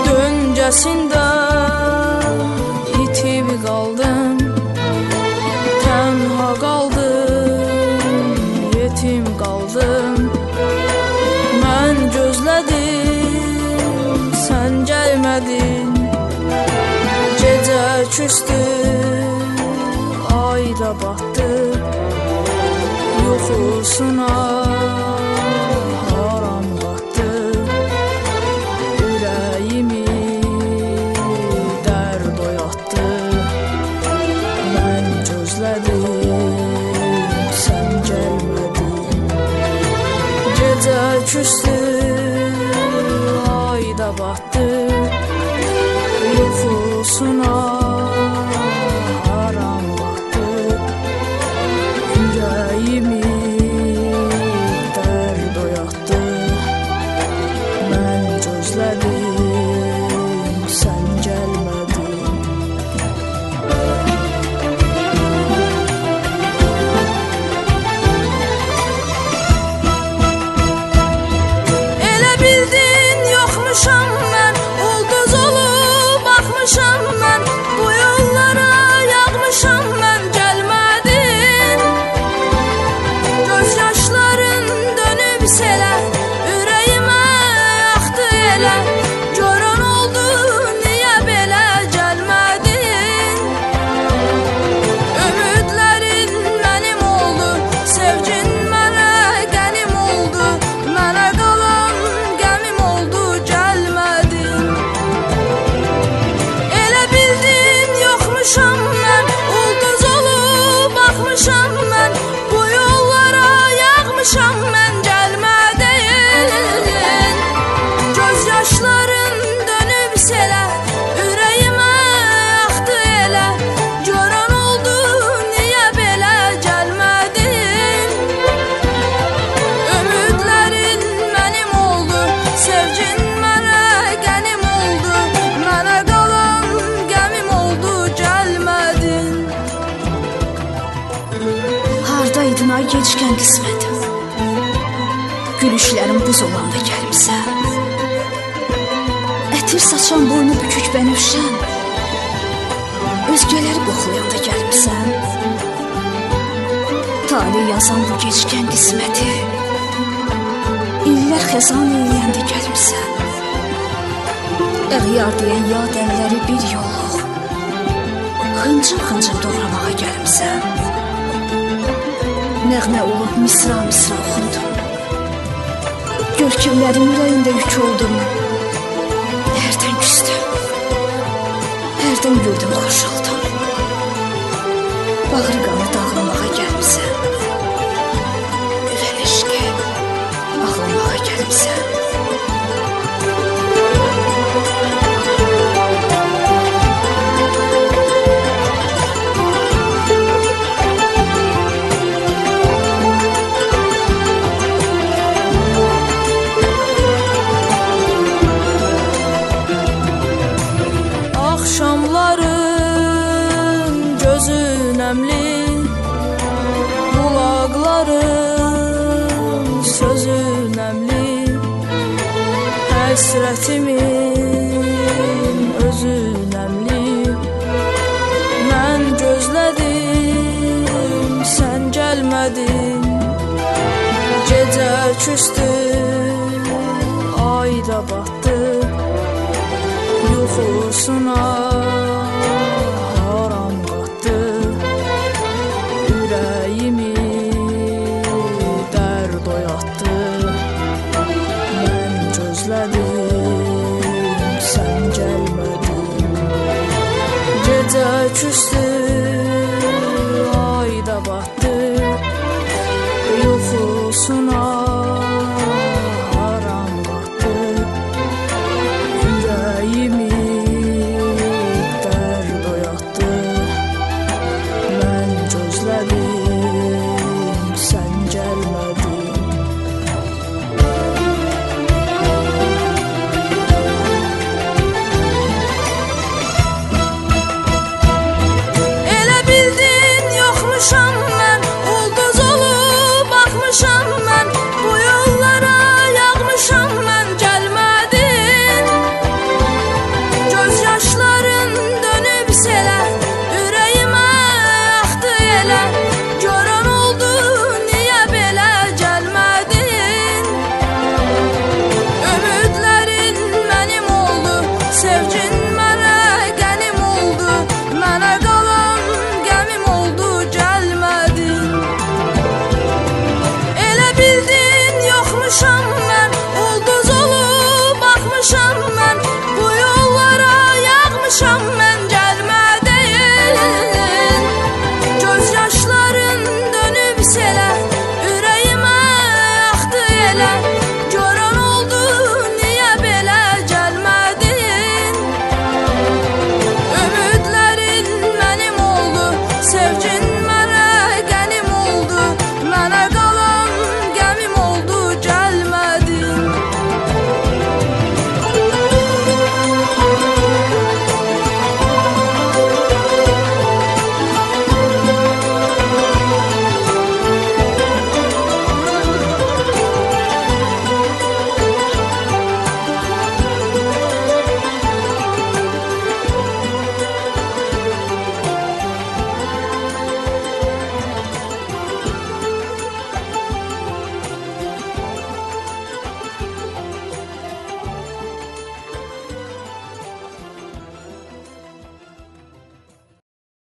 Döncəsində itib qaldım, tənha qaldım, yetim qaldım. Mən gözlədim, sən gəlmədin. Gecə küstü, ay da batdı, yuxusuna haram qatdı. Ürəyimi dərd oyatdı. Mən gözlədim, sən gəlmədin. Gecə küstü, ay da batdı, yuxusuna haram qatdı. Ürəyimi dərd oyatdı. Mən gözlədim, sən gəlmədin. Elə bildin yoxmuşam mən, ulduz olub baxmışam mən. Bu yollara yağmışam mən, gəlmədin. Göz yaşların dönüb selə, ürəyimə yaxdı elə. Görən oldu, niyə belə gəlmədin? Ümidlərin mənim oldu, sevgin mənə qənim oldu. Mənə qalan qəmim oldu, gəlmədin. Elə bildin yoxmuşam mən, ulduz olub baxmışam mən. Bu yollara yağmışam mən, gəlmədin. Göz yaşların dönüb selə, ürəyimə yaxdı elə. Görən oldu, niyə belə gəlmədin? Ümidlərin mənim oldu, sevgin mənə qənim oldu. Mənə qalan qəmim oldu, gəlmədin. Hardaydın ay gecikən qismətim? Gülüşlərim buz olanda gəlmişsən. Ətir saçan boynu bükük bənövşən, özgələri qoxlayanda gəlmişsən. Talih yazan bu gecikən qisməti, illər xəzan eyləyəndə gəlmişsən. Əğyar deyən yad əlləri bir yolluq, xıncım-xıncım doğramağa gəlmişsən. Nəğmə olub misra-misra oxundum. Görkəmlərin ürəyində yük oldum. Hərdən küstüm, hərdən güldüm, xoş oldum. Bağrı qanı dağlamağa gəlmişsən. Ürən eşqi ağlamağa gəlmişsən. Axşamların gözü nəmli, qulaqların sözü nəmli. Həsrətimi küstü, ay da battı, yuxusuna haram qatdı, ürəyimi dərd oyatdı. Mən gözlədim, sən gəlmədin. Gecə küstü,